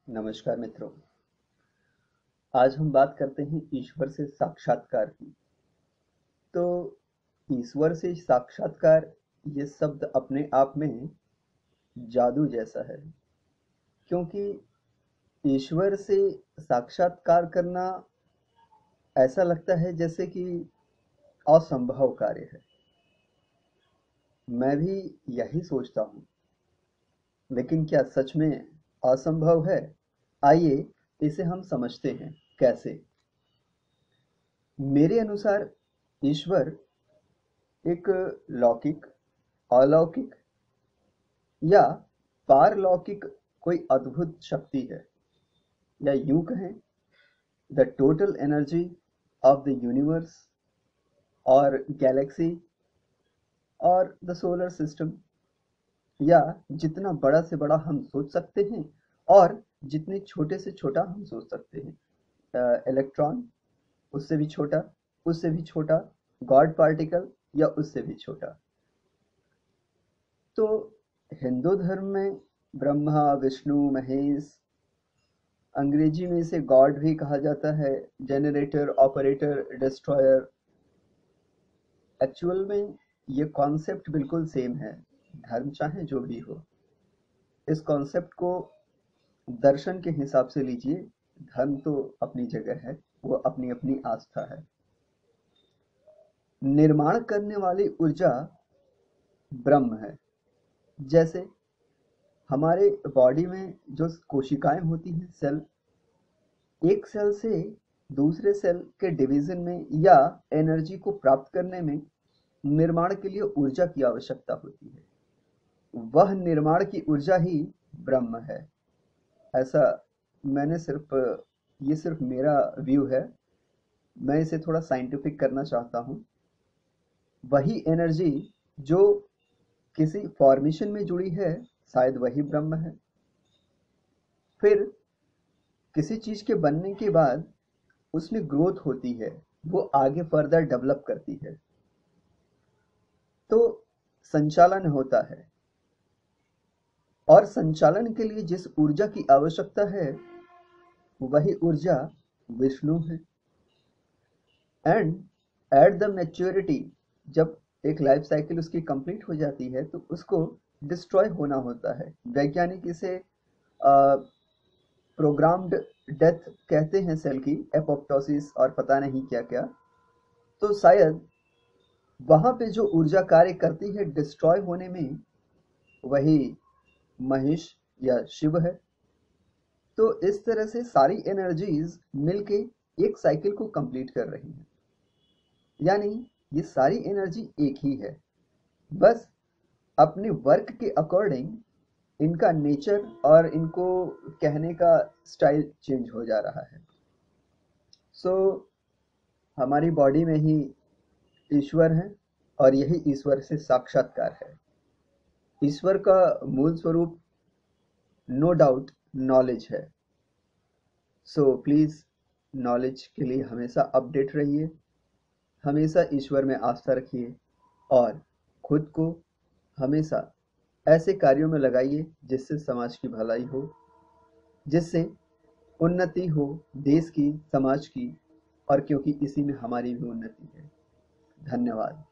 नमस्कार मित्रों। आज हम बात करते हैं ईश्वर से साक्षात्कार की। तो ईश्वर से साक्षात्कार ये शब्द अपने आप में जादू जैसा है, क्योंकि ईश्वर से साक्षात्कार करना ऐसा लगता है जैसे कि असंभव कार्य है। मैं भी यही सोचता हूँ, लेकिन क्या सच में असंभव है? आइए इसे हम समझते हैं कैसे। मेरे अनुसार ईश्वर एक लौकिक, अलौकिक या पारलौकिक कोई अद्भुत शक्ति है, या यूं कहें the total energy of the universe और गैलेक्सी और द सोलर सिस्टम, या जितना बड़ा से बड़ा हम सोच सकते हैं और जितने छोटे से छोटा हम सोच सकते हैं। इलेक्ट्रॉन, उससे भी छोटा, उससे भी छोटा, गॉड पार्टिकल या उससे भी छोटा। तो हिंदू धर्म में ब्रह्मा, विष्णु, महेश, अंग्रेजी में इसे गॉड भी कहा जाता है, जनरेटर, ऑपरेटर, डिस्ट्रॉयर। एक्चुअल में ये कॉन्सेप्ट बिल्कुल सेम है, धर्म चाहे जो भी हो। इस कॉन्सेप्ट को दर्शन के हिसाब से लीजिए, धर्म तो अपनी जगह है, वो अपनी अपनी आस्था है। निर्माण करने वाली ऊर्जा ब्रह्म है। जैसे हमारे बॉडी में जो कोशिकाएं होती हैं, सेल, एक सेल से दूसरे सेल के डिवीजन में या एनर्जी को प्राप्त करने में निर्माण के लिए ऊर्जा की आवश्यकता होती है। वह निर्माण की ऊर्जा ही ब्रह्म है। ऐसा मैंने ये सिर्फ मेरा व्यू है, मैं इसे थोड़ा साइंटिफिक करना चाहता हूँ। वही एनर्जी जो किसी फॉर्मेशन में जुड़ी है, शायद वही ब्रह्म है। फिर किसी चीज के बनने के बाद उसमें ग्रोथ होती है, वो आगे फर्दर डेवलप करती है, तो संचालन होता है। और संचालन के लिए जिस ऊर्जा की आवश्यकता है, वही ऊर्जा विष्णु है। एंड एट द मैच्योरिटी, जब एक लाइफ साइकिल उसकी कंप्लीट हो जाती है, तो उसको डिस्ट्रॉय होना होता है। वैज्ञानिक इसे प्रोग्राम्ड डेथ कहते हैं, सेल की एपोप्टोसिस और पता नहीं क्या क्या। तो शायद वहां पे जो ऊर्जा कार्य करती है डिस्ट्रॉय होने में, वही महेश या शिव है। तो इस तरह से सारी एनर्जीज मिलके एक साइकिल को कंप्लीट कर रही हैं। यानी ये सारी एनर्जी एक ही है, बस अपने वर्क के अकॉर्डिंग इनका नेचर और इनको कहने का स्टाइल चेंज हो जा रहा है। सो हमारी बॉडी में ही ईश्वर है, और यही ईश्वर से साक्षात्कार है। ईश्वर का मूल स्वरूप नो डाउट नॉलेज है। सो प्लीज नॉलेज के लिए हमेशा अपडेट रहिए, हमेशा ईश्वर में आस्था रखिए, और खुद को हमेशा ऐसे कार्यों में लगाइए जिससे समाज की भलाई हो, जिससे उन्नति हो देश की, समाज की, और क्योंकि इसी में हमारी भी उन्नति है। धन्यवाद।